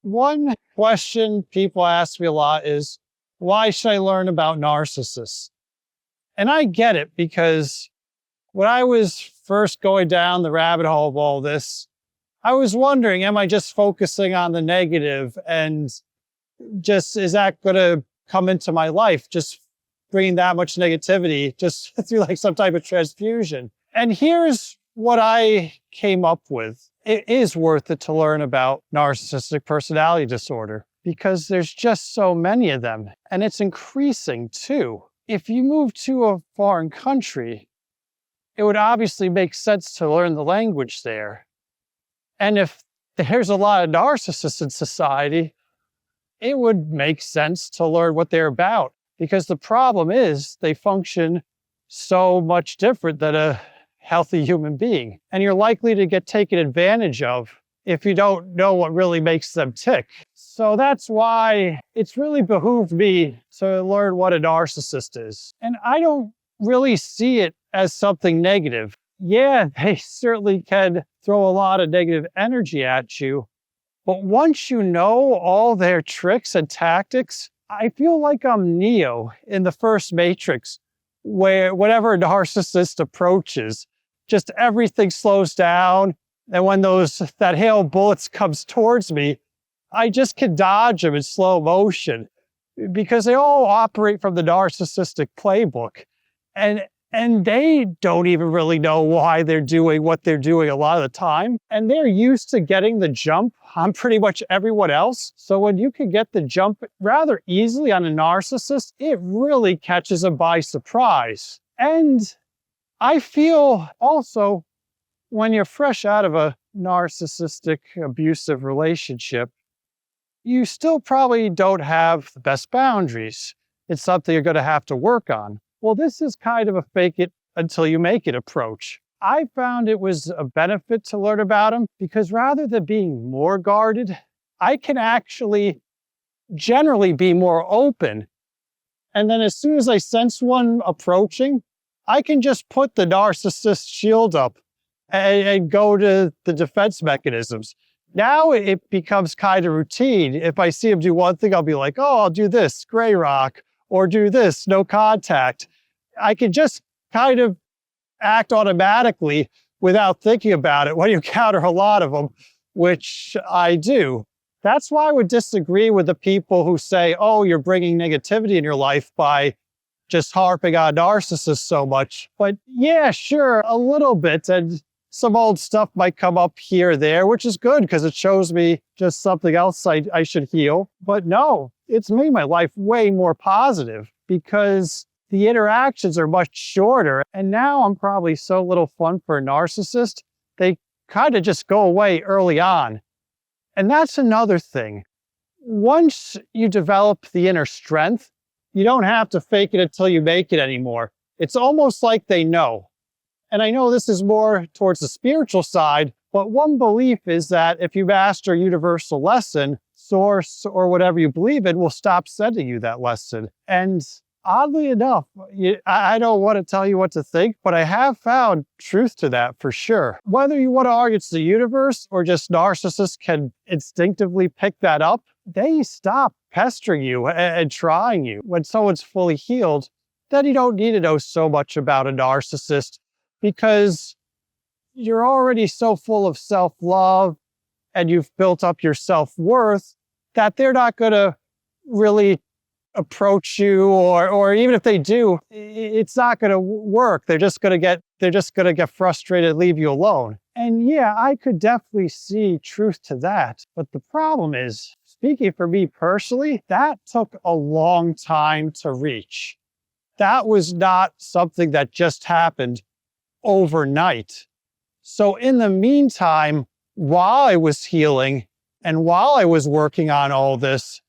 One question people ask me a lot is, why should I learn about narcissists? And I get it, because when I was first going down the rabbit hole of all this, I was wondering, am I just focusing on the negative, and just, is that going to come into my life, just bringing that much negativity just through like some type of transfusion? And here's what I came up with. It is worth it to learn about narcissistic personality disorder because there's just so many of them, and it's increasing too. If you move to a foreign country, it would obviously make sense to learn the language there. And if there's a lot of narcissists in society, it would make sense to learn what they're about, because the problem is they function so much different than a healthy human being. And you're likely to get taken advantage of if you don't know what really makes them tick. So that's why it's really behooved me to learn what a narcissist is. And I don't really see it as something negative. Yeah, they certainly can throw a lot of negative energy at you. But once you know all their tricks and tactics, I feel like I'm Neo in the first Matrix, where whenever a narcissist approaches, just everything slows down. And when that hail of bullets comes towards me, I just can dodge them in slow motion, because they all operate from the narcissistic playbook. And they don't even really know why they're doing what they're doing a lot of the time. And they're used to getting the jump on pretty much everyone else. So when you can get the jump rather easily on a narcissist, it really catches them by surprise. And I feel also, when you're fresh out of a narcissistic abusive relationship, you still probably don't have the best boundaries. It's something you're going to have to work on. Well, this is kind of a fake it until you make it approach. I found it was a benefit to learn about them, because rather than being more guarded, I can actually generally be more open. And then as soon as I sense one approaching, I can just put the narcissist shield up and go to the defense mechanisms. Now it becomes kind of routine. If I see him do one thing, I'll be like, oh, I'll do this, gray rock, or do this, no contact. I can just kind of act automatically without thinking about it when you encounter a lot of them, which I do. That's why I would disagree with the people who say, oh, you're bringing negativity in your life by just harping on narcissists so much. But yeah, sure, a little bit. And some old stuff might come up here or there, which is good because it shows me just something else I should heal. But no, it's made my life way more positive because the interactions are much shorter. And now I'm probably so little fun for a narcissist, they kind of just go away early on. And that's another thing. Once you develop the inner strength, you don't have to fake it until you make it anymore. It's almost like they know. And I know this is more towards the spiritual side, but one belief is that if you master a universal lesson, source or whatever you believe in will stop sending you that lesson. And oddly enough, I don't want to tell you what to think, but I have found truth to that for sure. Whether you want to argue it's the universe or just narcissists can instinctively pick that up, they stop pestering you and trying you. When someone's fully healed, then you don't need to know so much about a narcissist, because you're already so full of self-love and you've built up your self-worth that they're not going to really approach you, or even if they do, it's not going to work. They're just going to get frustrated and leave you alone. And yeah, I could definitely see truth to that. But the problem is, speaking for me personally, that took a long time to reach. That was not something that just happened overnight. So in the meantime, while I was healing and while I was working on all this,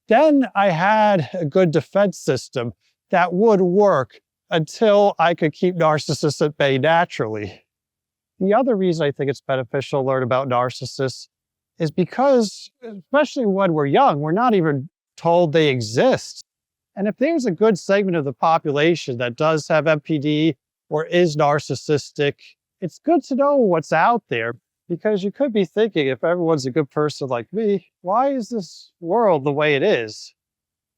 then I had a good defense system that would work until I could keep narcissists at bay naturally. The other reason I think it's beneficial to learn about narcissists is because, especially when we're young, we're not even told they exist. And if there's a good segment of the population that does have MPD or is narcissistic, it's good to know what's out there, Because you could be thinking, if everyone's a good person like me, why is this world the way it is?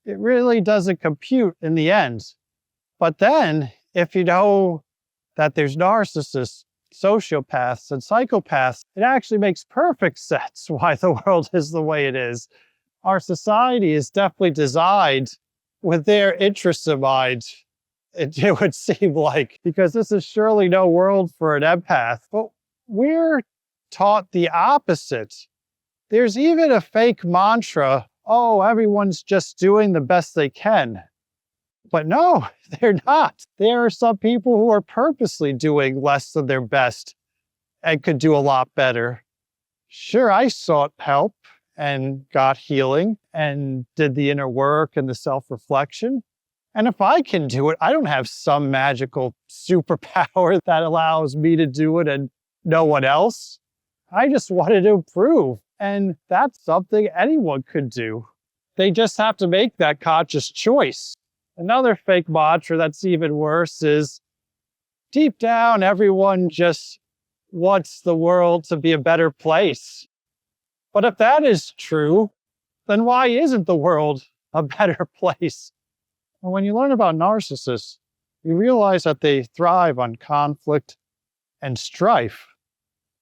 It really doesn't compute in the end. But then, if you know that there's narcissists, sociopaths, and psychopaths, it actually makes perfect sense why the world is the way it is. Our society is definitely designed with their interests in mind, it would seem like, because this is surely no world for an empath. But we're taught the opposite. There's even a fake mantra, oh, everyone's just doing the best they can. But no, they're not. There are some people who are purposely doing less than their best and could do a lot better. Sure, I sought help and got healing and did the inner work and the self-reflection. And if I can do it, I don't have some magical superpower that allows me to do it and no one else. I just wanted to improve. And that's something anyone could do. They just have to make that conscious choice. Another fake mantra that's even worse is, deep down, everyone just wants the world to be a better place. But if that is true, then why isn't the world a better place? And when you learn about narcissists, you realize that they thrive on conflict and strife.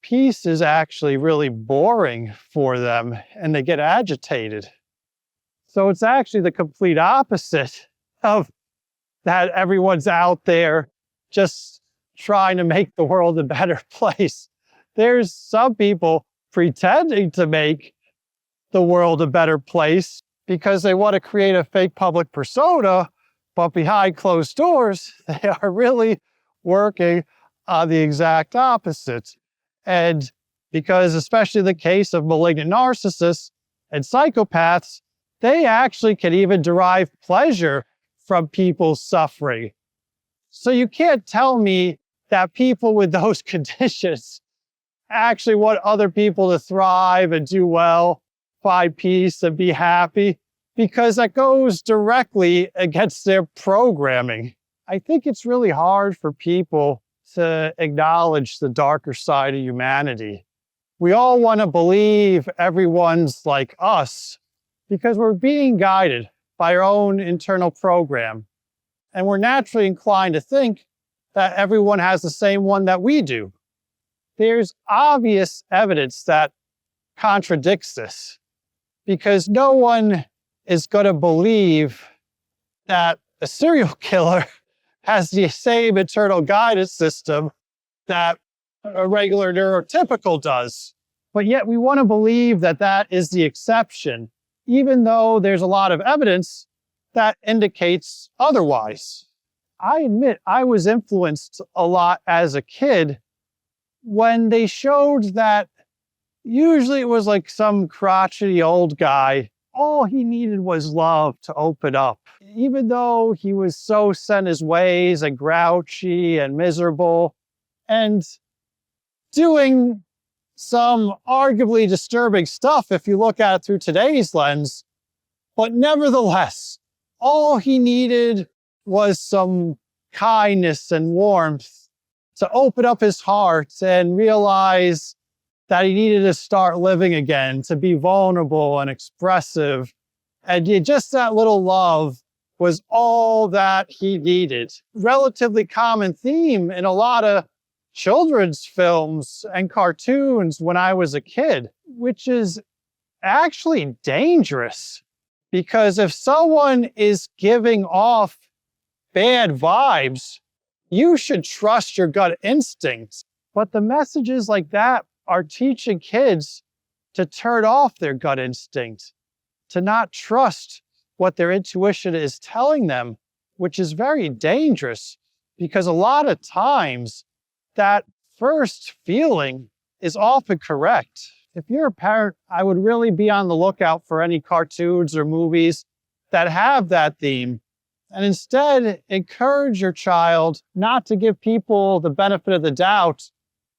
Peace is actually really boring for them, and they get agitated. So it's actually the complete opposite of that everyone's out there just trying to make the world a better place. There's some people pretending to make the world a better place because they want to create a fake public persona, but behind closed doors, they are really working on the exact opposite. And because, especially in the case of malignant narcissists and psychopaths, they actually can even derive pleasure from people's suffering. So you can't tell me that people with those conditions actually want other people to thrive and do well, find peace and be happy, because that goes directly against their programming. I think it's really hard for people to acknowledge the darker side of humanity. We all want to believe everyone's like us because we're being guided by our own internal program. And we're naturally inclined to think that everyone has the same one that we do. There's obvious evidence that contradicts this, because no one is going to believe that a serial killer has the same internal guidance system that a regular neurotypical does. But yet we want to believe that that is the exception, even though there's a lot of evidence that indicates otherwise. I admit I was influenced a lot as a kid when they showed that usually it was like some crotchety old guy. All he needed was love to open up. Even though he was so set in his ways and grouchy and miserable and doing some arguably disturbing stuff if you look at it through today's lens, but nevertheless, all he needed was some kindness and warmth to open up his heart and realize that he needed to start living again, to be vulnerable and expressive. And just that little love was all that he needed. Relatively common theme in a lot of children's films and cartoons when I was a kid, which is actually dangerous. Because if someone is giving off bad vibes, you should trust your gut instincts. But the messages like that are teaching kids to turn off their gut instinct, to not trust what their intuition is telling them, which is very dangerous because a lot of times that first feeling is often correct. If you're a parent, I would really be on the lookout for any cartoons or movies that have that theme, and instead encourage your child not to give people the benefit of the doubt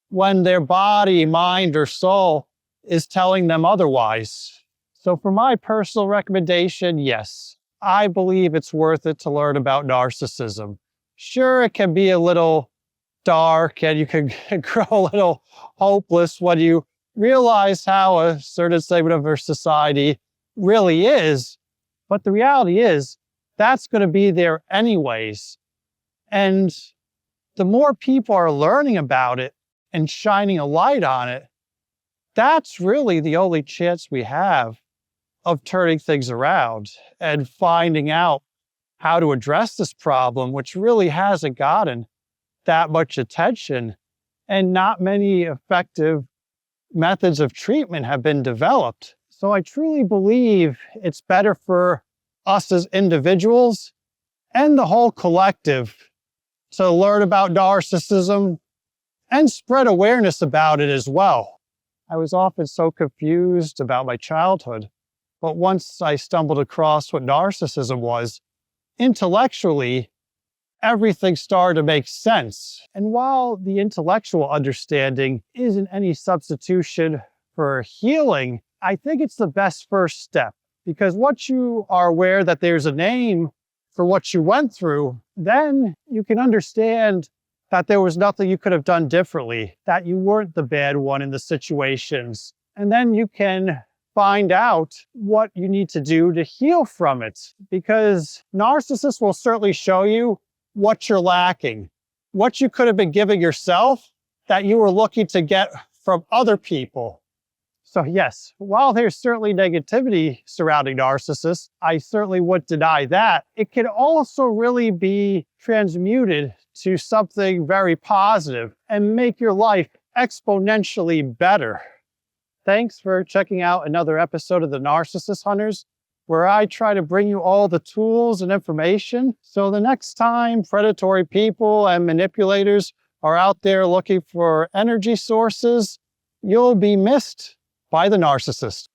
when their body, mind, or soul is telling them otherwise. So for my personal recommendation, yes, I believe it's worth it to learn about narcissism. Sure, it can be a little dark and you can grow a little hopeless when you realize how a certain segment of our society really is. But the reality is that's going to be there anyways. And the more people are learning about it and shining a light on it, that's really the only chance we have of turning things around and finding out how to address this problem, which really hasn't gotten that much attention, and not many effective methods of treatment have been developed. So I truly believe it's better for us as individuals and the whole collective to learn about narcissism and spread awareness about it as well. I was often so confused about my childhood, but once I stumbled across what narcissism was, intellectually, everything started to make sense. And while the intellectual understanding isn't any substitution for healing, I think it's the best first step. Because once you are aware that there's a name for what you went through, then you can understand that there was nothing you could have done differently, that you weren't the bad one in the situations. And then you can find out what you need to do to heal from it. Because narcissists will certainly show you what you're lacking, what you could have been giving yourself that you were looking to get from other people. So yes, while there's certainly negativity surrounding narcissists, I certainly would deny that. It can also really be transmuted to something very positive and make your life exponentially better. Thanks for checking out another episode of the Narcissist Hunters, where I try to bring you all the tools and information so the next time predatory people and manipulators are out there looking for energy sources, you'll be missed by the narcissist.